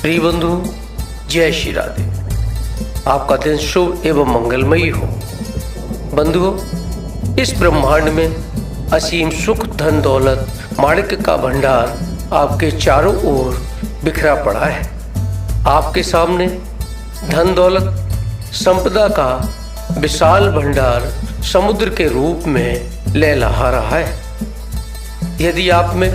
प्रिय बंधु, जय श्री राधे। आपका दिन शुभ एवं मंगलमयी हो। बंधुओं, इस ब्रह्मांड में असीम सुख, धन दौलत, माणिक्य का भंडार आपके चारों ओर बिखरा पड़ा है। आपके सामने धन दौलत, संपदा का विशाल भंडार समुद्र के रूप में लहलहा रहा है। यदि आप में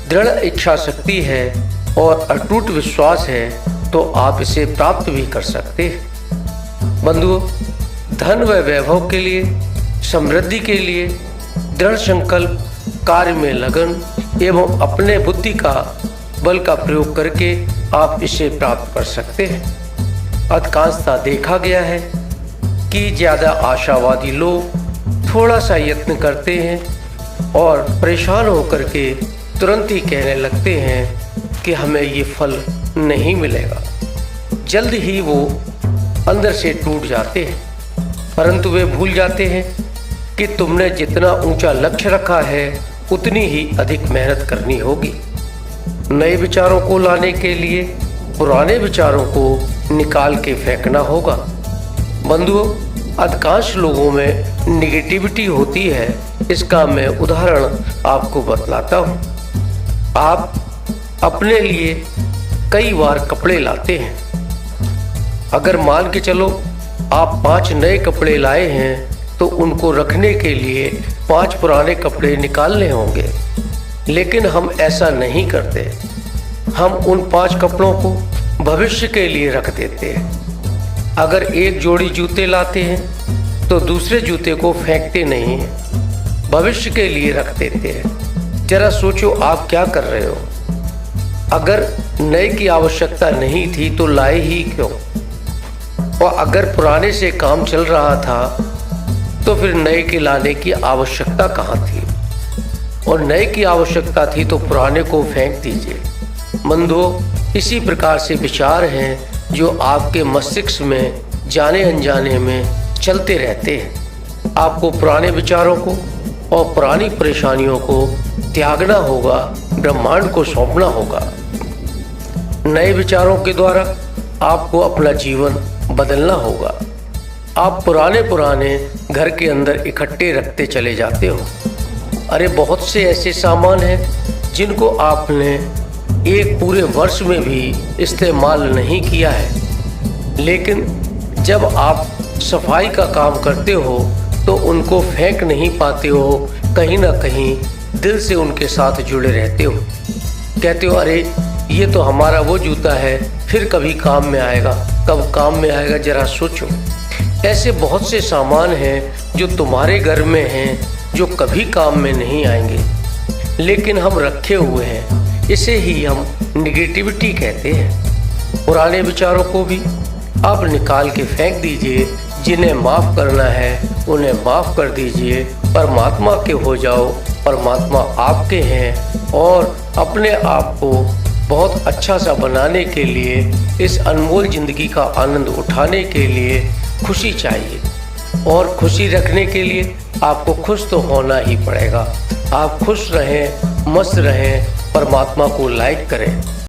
दृढ़ इच्छा शक्ति है और अटूट विश्वास है तो आप इसे प्राप्त भी कर सकते हैं। बंधुओं, धन व वैभव के लिए, समृद्धि के लिए दृढ़ संकल्प, कार्य में लगन एवं अपने बुद्धि का बल का प्रयोग करके आप इसे प्राप्त कर सकते हैं। अधिकांशतः देखा गया है कि ज़्यादा आशावादी लोग थोड़ा सा यत्न करते हैं और परेशान होकर के तुरंत ही कहने लगते हैं कि हमें ये फल नहीं मिलेगा। जल्द ही वो अंदर से टूट जाते हैं, परंतु वे भूल जाते हैं कि तुमने जितना ऊंचा लक्ष्य रखा है उतनी ही अधिक मेहनत करनी होगी। नए विचारों को लाने के लिए पुराने विचारों को निकाल के फेंकना होगा। बंधुओं, अधिकांश लोगों में निगेटिविटी होती है। इसका मैं उदाहरण आपको बतलाता हूँ। आप अपने लिए कई बार कपड़े लाते हैं। अगर मान के चलो आप 5 नए कपड़े लाए हैं तो उनको रखने के लिए 5 पुराने कपड़े निकालने होंगे, लेकिन हम ऐसा नहीं करते। हम उन 5 कपड़ों को भविष्य के लिए रख देते हैं। अगर एक जोड़ी जूते लाते हैं तो दूसरे जूते को फेंकते नहीं हैं, भविष्य के लिए रख देते हैं। जरा सोचो आप क्या कर रहे हो। अगर नए की आवश्यकता नहीं थी तो लाए ही क्यों? और अगर पुराने से काम चल रहा था तो फिर नए के लाने की आवश्यकता कहाँ थी? और नए की आवश्यकता थी तो पुराने को फेंक दीजिए। बंधुओं, इसी प्रकार से विचार हैं जो आपके मस्तिष्क में जाने अनजाने में चलते रहते हैं। आपको पुराने विचारों को और पुरानी परेशानियों को त्यागना होगा, ब्रह्मांड को सौंपना होगा। नए विचारों के द्वारा आपको अपना जीवन बदलना होगा। आप पुराने घर के अंदर इकट्ठे रखते चले जाते हो। अरे बहुत से ऐसे सामान हैं जिनको आपने एक पूरे वर्ष में भी इस्तेमाल नहीं किया है, लेकिन जब आप सफाई का काम करते हो तो उनको फेंक नहीं पाते हो। कहीं ना कहीं दिल से उनके साथ जुड़े रहते हो। कहते हो अरे ये तो हमारा वो जूता है, फिर कभी काम में आएगा। कब काम में आएगा जरा सोचो। ऐसे बहुत से सामान हैं जो तुम्हारे घर में हैं जो कभी काम में नहीं आएंगे, लेकिन हम रखे हुए हैं। इसे ही हम निगेटिविटी कहते हैं। पुराने विचारों को भी आप निकाल के फेंक दीजिए। जिन्हें माफ़ करना है उन्हें माफ़ कर दीजिए। परमात्मा के हो जाओ। परमात्मा आपके हैं और अपने आप को बहुत अच्छा सा बनाने के लिए, इस अनमोल ज़िंदगी का आनंद उठाने के लिए खुशी चाहिए। और खुशी रखने के लिए आपको खुश तो होना ही पड़ेगा। आप खुश रहें, मस्त रहें, परमात्मा को लाइक करें।